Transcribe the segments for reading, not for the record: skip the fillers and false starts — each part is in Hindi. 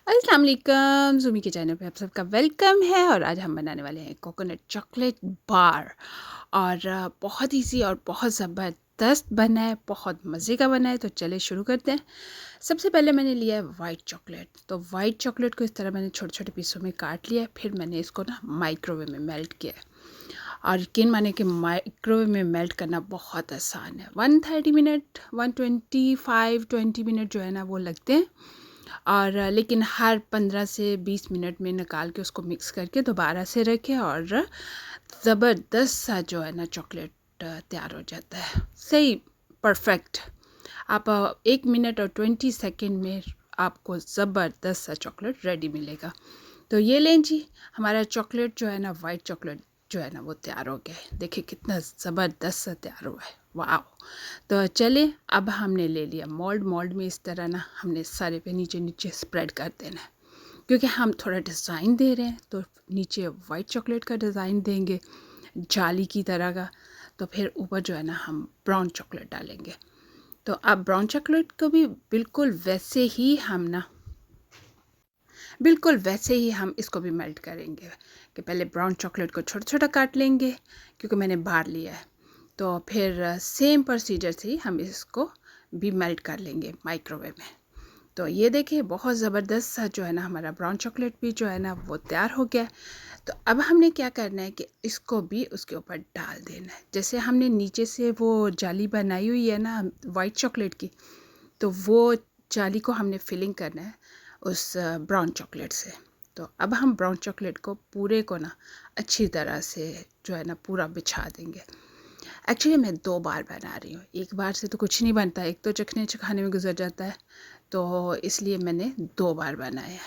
अस्सलाम वालेकुम, ज़ूमी के चैनल पे आप सबका वेलकम है। और आज हम बनाने वाले हैं कोकोनट चॉकलेट बार। और बहुत ईज़ी और बहुत ज़बरदस्त बना है, बहुत मज़े का बना है। तो चलिए शुरू करते हैं। सबसे पहले मैंने लिया है वाइट चॉकलेट। तो वाइट चॉकलेट को इस तरह मैंने छोटे-छोटे पीसों में काट लिया है। फिर मैंने इसको ना माइक्रोवेव में मेल्ट किया है। और यकीन मानिए कि माइक्रोवेव में मेल्ट करना बहुत आसान है। 130 मिनट, 125-20 मिनट जो है ना वो लगते हैं। और लेकिन हर 15 से 20 मिनट में निकाल के उसको मिक्स करके दोबारा से रखें और ज़बरदस्त सा जो है ना चॉकलेट तैयार हो जाता है। सही परफेक्ट। आप 1 मिनट और 20 सेकंड में आपको ज़बरदस्त सा चॉकलेट रेडी मिलेगा। तो ये लें जी, हमारा चॉकलेट जो है ना वाइट चॉकलेट जो है ना वो तैयार हो गया है। देखिए कितना ज़बरदस्त सा तैयार हुआ है। वाह! तो चलिए अब हमने ले लिया मोल्ड में इस तरह ना हमने सारे पे नीचे नीचे स्प्रेड कर देना है। क्योंकि हम थोड़ा डिज़ाइन दे रहे हैं तो नीचे वाइट चॉकलेट का डिज़ाइन देंगे जाली की तरह का। तो फिर ऊपर जो है ना हम ब्राउन चॉकलेट डालेंगे। तो अब ब्राउन चॉकलेट को भी बिल्कुल वैसे ही हम इसको भी मेल्ट करेंगे। कि पहले ब्राउन चॉकलेट को छोटा छोटा काट लेंगे क्योंकि मैंने बाहर लिया है। तो फिर सेम प्रोसीजर से ही हम इसको भी मेल्ट कर लेंगे माइक्रोवेव में। तो ये देखिए बहुत ज़बरदस्त सा जो है ना हमारा ब्राउन चॉकलेट भी जो है ना वो तैयार हो गया है। तो अब हमने क्या करना है कि इसको भी उसके ऊपर डाल देना है। जैसे हमने नीचे से वो जाली बनाई हुई है ना वाइट चॉकलेट की, तो वो जाली को हमने फिलिंग करना है उस ब्राउन चॉकलेट से। तो अब हम ब्राउन चॉकलेट को पूरे को ना अच्छी तरह से जो है ना पूरा बिछा देंगे। एक्चुअली मैं 2 बार बना रही हूँ, एक बार से तो कुछ नहीं बनता, एक तो चखने-चखाने में गुज़र जाता है, तो इसलिए मैंने 2 बार बनाया है।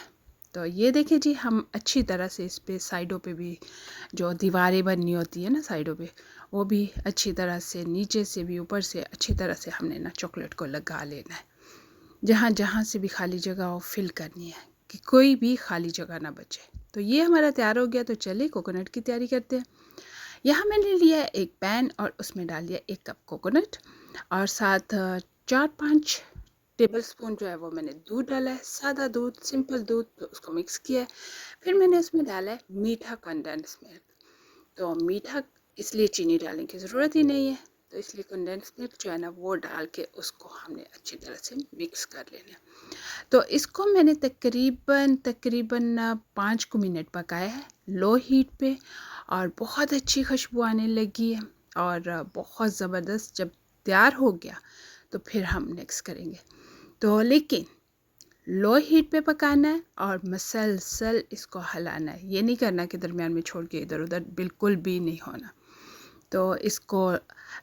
तो ये देखिए जी हम अच्छी तरह से इस पे साइडों पे भी जो दीवारें बननी होती है ना साइडों पे, वो भी अच्छी तरह से नीचे से भी ऊपर से अच्छी तरह से हमने ना चॉकलेट को लगा लेना है। जहाँ-जहाँ से भी खाली जगह हो फिल करनी है कि कोई भी खाली जगह ना बचे। तो ये हमारा तैयार हो गया। तो चलिए कोकोनट की तैयारी करते हैं। यहाँ मैंने लिया है एक पैन और उसमें डाल दिया 1 कप कोकोनट और साथ 4-5 टेबलस्पून जो है वो मैंने दूध डाला है, सादा दूध, सिंपल दूध। तो उसको मिक्स किया है। फिर मैंने उसमें डाला है मीठा कंडेंस मिल्क। तो मीठा इसलिए चीनी डालने की ज़रूरत ही नहीं है। तो इसलिए कंडेंस मिल्क जो है ना वो डाल के उसको हमने अच्छी तरह से मिक्स कर लेना है। तो इसको मैंने तकरीबन 5 को मिनट पकाया है लो हीट पे। और बहुत अच्छी खुशबू आने लगी है। और बहुत ज़बरदस्त जब तैयार हो गया तो फिर हम नेक्स्ट करेंगे। तो लेकिन लो हीट पे पकाना है और मसलसल इसको हलाना है। ये नहीं करना कि दरमियान में छोड़ के इधर उधर, बिल्कुल भी नहीं होना। तो इसको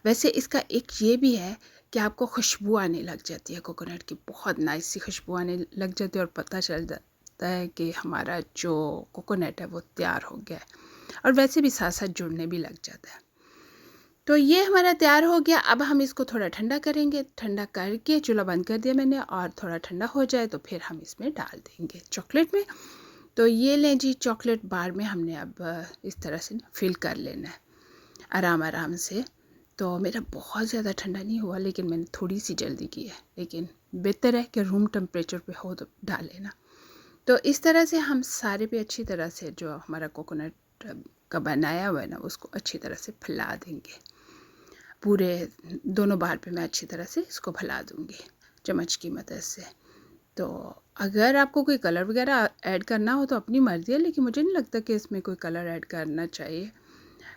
वैसे इसका एक ये भी है कि आपको खुशबू आने लग जाती है कोकोनट की, बहुत नाइस सी खुशबू आने लग जाती है और पता चल जाता है कि हमारा जो कोकोनट है वो तैयार हो गया है। और वैसे भी साथ साथ जुड़ने भी लग जाता है। तो ये हमारा तैयार हो गया। अब हम इसको थोड़ा ठंडा करेंगे। ठंडा करके चूल्हा बंद कर दिया मैंने और थोड़ा ठंडा हो जाए तो फिर हम इसमें डाल देंगे चॉकलेट में। तो ये लें जी चॉकलेट बार में हमने अब इस तरह से फिल कर लेना है आराम आराम से। तो मेरा बहुत ज़्यादा ठंडा नहीं हुआ लेकिन मैंने थोड़ी सी जल्दी की है। लेकिन बेहतर है कि रूम टेम्परेचर पे हो तो डाल लेना। तो इस तरह से हम सारे पे अच्छी तरह से जो हमारा कोकोनट का बनाया हुआ है ना उसको अच्छी तरह से फैला देंगे। पूरे दोनों बार पे मैं अच्छी तरह से इसको फैला दूँगी चम्मच की मदद से। तो अगर आपको कोई कलर वगैरह ऐड करना हो तो अपनी मर्ज़ी है, लेकिन मुझे नहीं लगता कि इसमें कोई कलर ऐड करना चाहिए।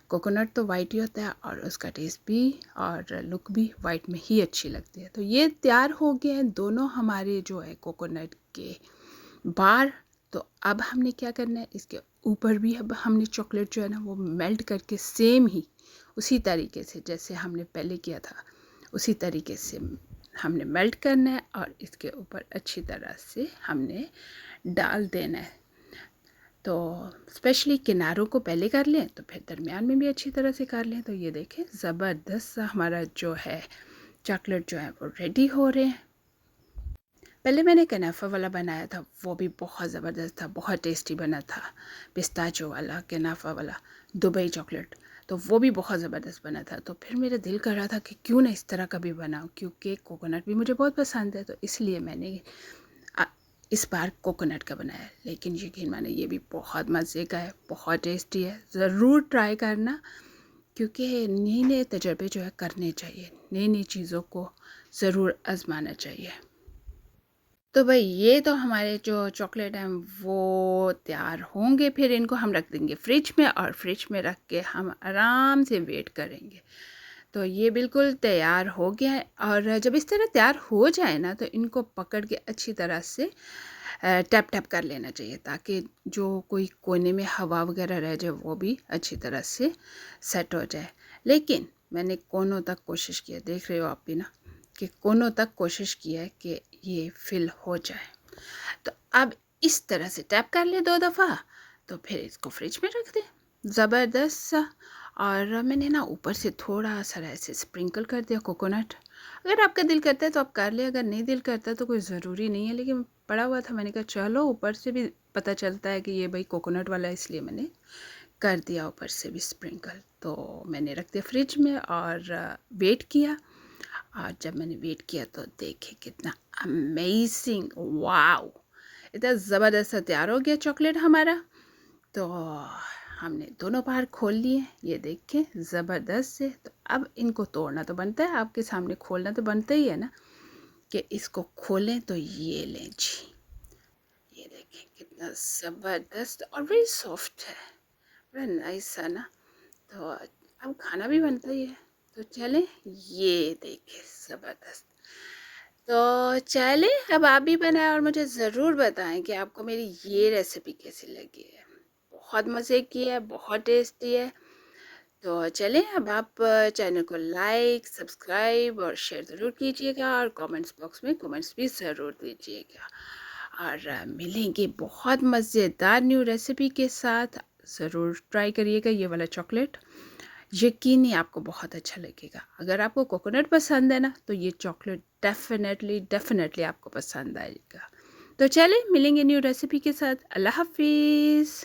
कोकोनट तो वाइट ही होता है और उसका टेस्ट भी और लुक भी वाइट में ही अच्छी लगती है। तो ये तैयार हो गए हैं दोनों हमारे जो है कोकोनट के बार। तो अब हमने क्या करना है, इसके ऊपर भी अब हमने चॉकलेट जो है ना वो मेल्ट करके सेम ही उसी तरीके से जैसे हमने पहले किया था उसी तरीके से हमने मेल्ट करना है और इसके ऊपर अच्छी तरह से हमने डाल देना है। तो स्पेशली किनारों को पहले कर लें तो फिर दरमियान में भी अच्छी तरह से कर लें। तो ये देखें ज़बरदस्त सा हमारा जो है चॉकलेट जो है वो रेडी हो रहे हैं। पहले मैंने कनाफा वाला बनाया था, वो भी बहुत ज़बरदस्त था, बहुत टेस्टी बना था। पिस्ताचो वाला कनाफा वाला दुबई चॉकलेट, तो वो भी बहुत ज़बरदस्त बना था। तो फिर मेरा दिल कर रहा था कि क्यों ना इस तरह का भी बनाऊँ, क्योंकि कोकोनट भी मुझे बहुत पसंद है। तो इसलिए मैंने इस बार कोकोनट का बनाया है, लेकिन यकीन माने ये भी बहुत मज़े का है, बहुत टेस्टी है। ज़रूर ट्राई करना, क्योंकि नए नए तजर्बे जो है करने चाहिए, नई नई चीज़ों को ज़रूर आजमाना चाहिए। तो भाई ये तो हमारे जो चॉकलेट हैं वो तैयार होंगे, फिर इनको हम रख देंगे फ्रिज में, और फ्रिज में रख के हम आराम से वेट करेंगे। तो ये बिल्कुल तैयार हो गया है, और जब इस तरह तैयार हो जाए ना, तो इनको पकड़ के अच्छी तरह से टैप टैप कर लेना चाहिए, ताकि जो कोई कोने में हवा वगैरह रह जाए वो भी अच्छी तरह से सेट हो जाए। लेकिन मैंने कोनों तक कोशिश की है, देख रहे हो आप भी ना, कि कोनों तक कोशिश की है कि ये फिल हो जाए। तो अब इस तरह से टैप कर ले 2 दफ़ा, तो फिर इसको फ्रिज में रख दें, ज़बरदस्त सा। और मैंने ना ऊपर से थोड़ा सा ऐसे स्प्रिंकल कर दिया कोकोनट। अगर आपका दिल करता है तो आप कर ले, अगर नहीं दिल करता तो कोई ज़रूरी नहीं है, लेकिन पड़ा हुआ था, मैंने कहा चलो ऊपर से भी पता चलता है कि ये भाई कोकोनट वाला है, इसलिए मैंने कर दिया ऊपर से भी स्प्रिंकल। तो मैंने रख दिया फ्रिज में और वेट किया। और जब मैंने वेट किया तो देखे कितना अमेजिंग, वाओ, इतना ज़बरदस्त सा तैयार हो गया चॉकलेट हमारा। तो हमने दोनों बाहर खोल लिए, ये देखें ज़बरदस्त से। तो अब इनको तोड़ना तो बनता है, आपके सामने खोलना तो बनता ही है ना, कि इसको खोलें। तो ये लें जी, ये देखें कितना ज़बरदस्त और वेरी सॉफ्ट है, बड़ा नाइस सा ना। तो अब खाना भी बनता ही है, तो चलें, ये देखें ज़बरदस्त। तो चलें, अब आप भी बनाएं और मुझे ज़रूर बताएं कि आपको मेरी ये रेसिपी कैसी लगी है। बहुत मज़े की है, बहुत टेस्टी है। तो चलें, अब आप चैनल को लाइक, सब्सक्राइब और शेयर ज़रूर कीजिएगा, और कमेंट्स बॉक्स में कमेंट्स भी ज़रूर दीजिएगा। और मिलेंगे बहुत मज़ेदार न्यू रेसिपी के साथ। ज़रूर ट्राई करिएगा ये वाला चॉकलेट, यकीनी आपको बहुत अच्छा लगेगा। अगर आपको कोकोनट पसंद है ना, तो ये चॉकलेट डेफिनेटली आपको पसंद आएगा। तो चलें, मिलेंगे न्यू रेसिपी के साथ। अल्लाह हाफिज़।